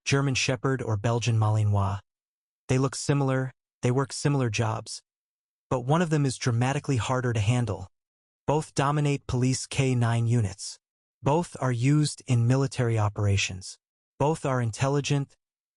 German Shepherd or Belgian Malinois. They look similar, they work similar jobs. But one of them is dramatically harder to handle. Both dominate police K9 units. Both are used in military operations. Both are intelligent,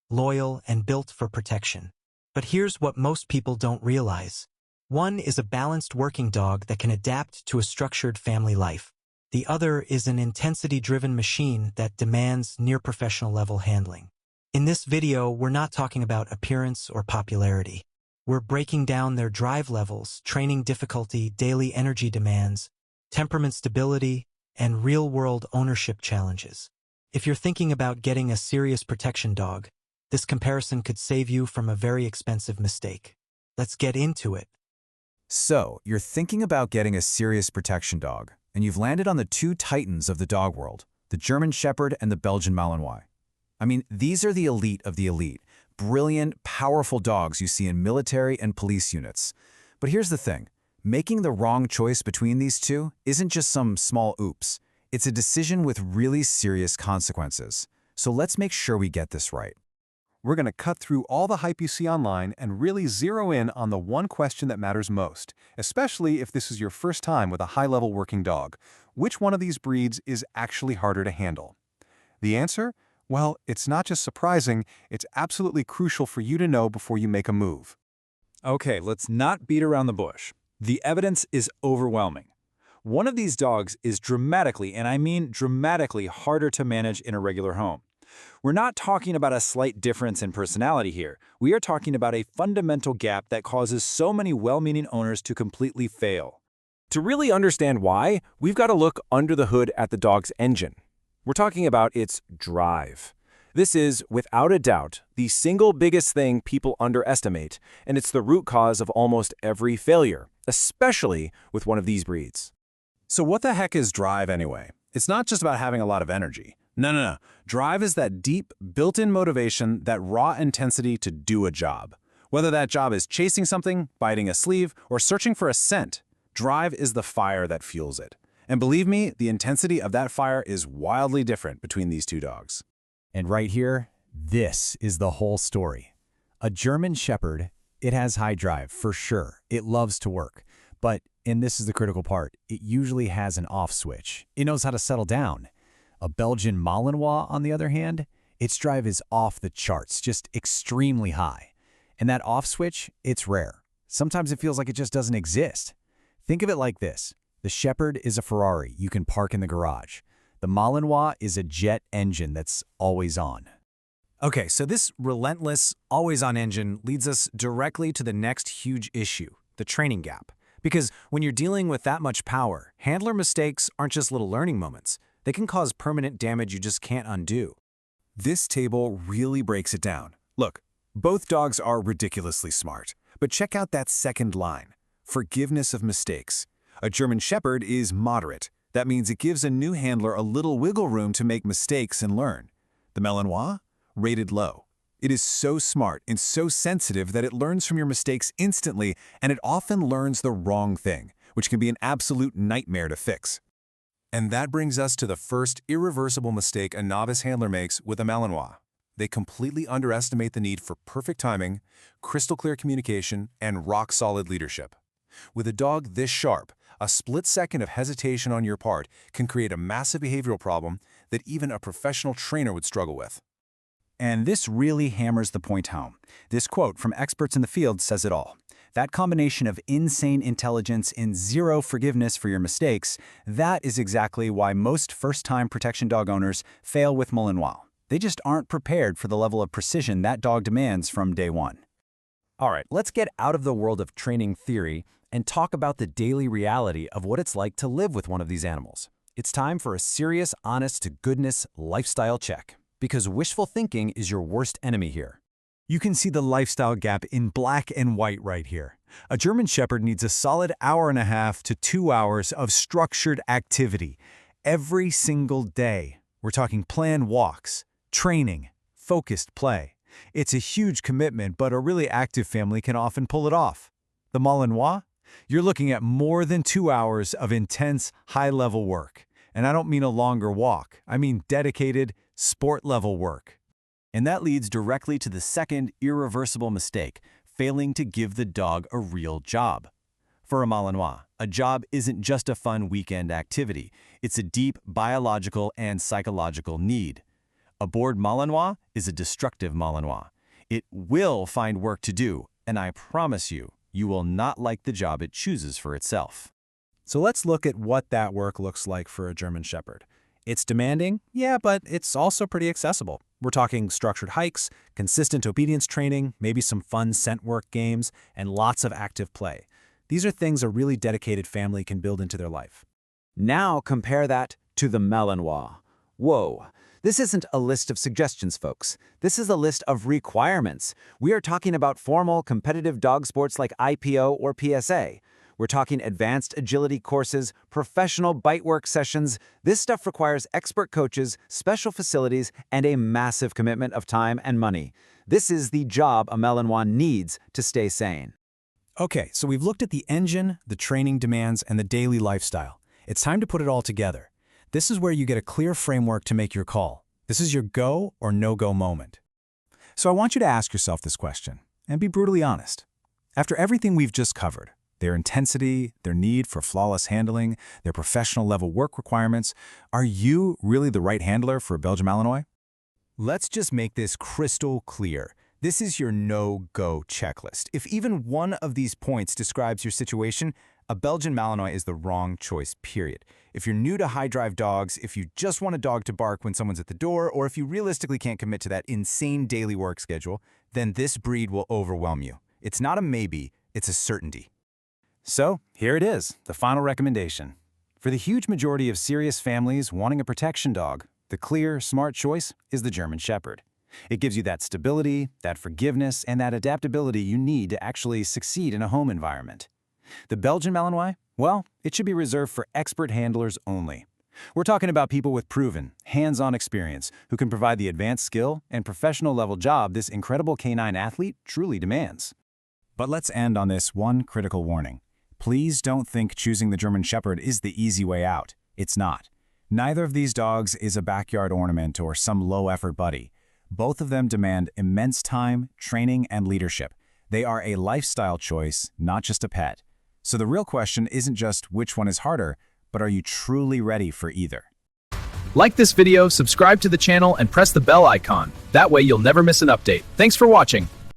loyal, and built for protection. But here's what most people don't realize. One is a balanced working dog that can adapt to a structured family life. The other is an intensity-driven machine that demands near-professional level handling. In this video, we're not talking about appearance or popularity. We're breaking down their drive levels, training difficulty, daily energy demands, temperament stability, and real-world ownership challenges. If you're thinking about getting a serious protection dog, this comparison could save you from a very expensive mistake. Let's get into it. So, you're thinking about getting a serious protection dog, and you've landed on the two titans of the dog world, the German Shepherd and the Belgian Malinois. I mean, these are the elite of the elite, brilliant, powerful dogs you see in military and police units. But here's the thing, making the wrong choice between these two isn't just some small oops. It's a decision with really serious consequences. So let's make sure we get this right. We're going to cut through all the hype you see online and really zero in on the one question that matters most, especially if this is your first time with a high-level working dog. Which one of these breeds is actually harder to handle? The answer? Well, it's not just surprising, it's absolutely crucial for you to know before you make a move. Okay, let's not beat around the bush. The evidence is overwhelming. One of these dogs is dramatically, and I mean dramatically, harder to manage in a regular home. We're not talking about a slight difference in personality here. We are talking about a fundamental gap that causes so many well-meaning owners to completely fail. To really understand why, we've got to look under the hood at the dog's engine. We're talking about its drive. This is, without a doubt, the single biggest thing people underestimate, and it's the root cause of almost every failure, especially with one of these breeds. So what the heck is drive anyway? It's not just about having a lot of energy. No. Drive is that deep, built-in motivation, that raw intensity to do a job. Whether that job is chasing something, biting a sleeve, or searching for a scent, drive is the fire that fuels it. And believe me, the intensity of that fire is wildly different between these two dogs. And right here, this is the whole story. A German Shepherd, it has high drive, for sure. It loves to work. But, and this is the critical part, it usually has an off switch. It knows how to settle down. A Belgian Malinois, on the other hand, its drive is off the charts, just extremely high. And that off switch, it's rare. Sometimes it feels like it just doesn't exist. Think of it like this. The Shepherd is a Ferrari you can park in the garage. The Malinois is a jet engine that's always on. Okay, so this relentless, always-on engine leads us directly to the next huge issue, the training gap. Because when you're dealing with that much power, handler mistakes aren't just little learning moments. They can cause permanent damage you just can't undo. This table really breaks it down. Look, both dogs are ridiculously smart. But check out that second line, forgiveness of mistakes. A German Shepherd is moderate. That means it gives a new handler a little wiggle room to make mistakes and learn. The Malinois? Rated low. It is so smart and so sensitive that it learns from your mistakes instantly, and it often learns the wrong thing, which can be an absolute nightmare to fix. And that brings us to the first irreversible mistake a novice handler makes with a Malinois. They completely underestimate the need for perfect timing, crystal clear communication, and rock-solid leadership. With a dog this sharp, a split second of hesitation on your part can create a massive behavioral problem that even a professional trainer would struggle with. And this really hammers the point home. This quote from experts in the field says it all. That combination of insane intelligence and zero forgiveness for your mistakes, that is exactly why most first-time protection dog owners fail with Malinois. They just aren't prepared for the level of precision that dog demands from day one. All right, let's get out of the world of training theory and talk about the daily reality of what it's like to live with one of these animals. It's time for a serious, honest-to-goodness lifestyle check, because wishful thinking is your worst enemy here. You can see the lifestyle gap in black and white right here. A German Shepherd needs a solid 1.5 to 2 hours of structured activity every single day. We're talking planned walks, training, focused play. It's a huge commitment, but a really active family can often pull it off. The Malinois? You're looking at more than 2 hours of intense, high-level work. And I don't mean a longer walk. I mean dedicated, sport-level work. And that leads directly to the second irreversible mistake, failing to give the dog a real job. For a Malinois, a job isn't just a fun weekend activity. It's a deep biological and psychological need. A bored Malinois is a destructive Malinois. It will find work to do, and I promise you, you will not like the job it chooses for itself. So let's look at what that work looks like for a German Shepherd. It's demanding, yeah, but it's also pretty accessible. We're talking structured hikes, consistent obedience training, maybe some fun scent work games, and lots of active play. These are things a really dedicated family can build into their life. Now compare that to the Malinois. Whoa. This isn't a list of suggestions, folks. This is a list of requirements. We are talking about formal, competitive dog sports like IPO or PSA. We're talking advanced agility courses, professional bite work sessions. This stuff requires expert coaches, special facilities, and a massive commitment of time and money. This is the job a Malinois needs to stay sane. Okay, so we've looked at the engine, the training demands, and the daily lifestyle. It's time to put it all together. This is where you get a clear framework to make your call. This is your go or no-go moment. So I want you to ask yourself this question, and be brutally honest. After everything we've just covered, their intensity, their need for flawless handling, their professional-level work requirements, are you really the right handler for a Belgian Malinois? Let's just make this crystal clear. This is your no-go checklist. If even one of these points describes your situation, a Belgian Malinois is the wrong choice, period. If you're new to high-drive dogs, if you just want a dog to bark when someone's at the door, or if you realistically can't commit to that insane daily work schedule, then this breed will overwhelm you. It's not a maybe, it's a certainty. So, here it is, the final recommendation. For the huge majority of serious families wanting a protection dog, the clear, smart choice is the German Shepherd. It gives you that stability, that forgiveness, and that adaptability you need to actually succeed in a home environment. The Belgian Malinois? Well, it should be reserved for expert handlers only. We're talking about people with proven, hands-on experience who can provide the advanced skill and professional-level job this incredible canine athlete truly demands. But let's end on this one critical warning. Please don't think choosing the German Shepherd is the easy way out. It's not. Neither of these dogs is a backyard ornament or some low-effort buddy. Both of them demand immense time, training, and leadership. They are a lifestyle choice, not just a pet. So the real question isn't just which one is harder, but are you truly ready for either? Like this video, subscribe to the channel, and press the bell icon. That way you'll never miss an update. Thanks for watching.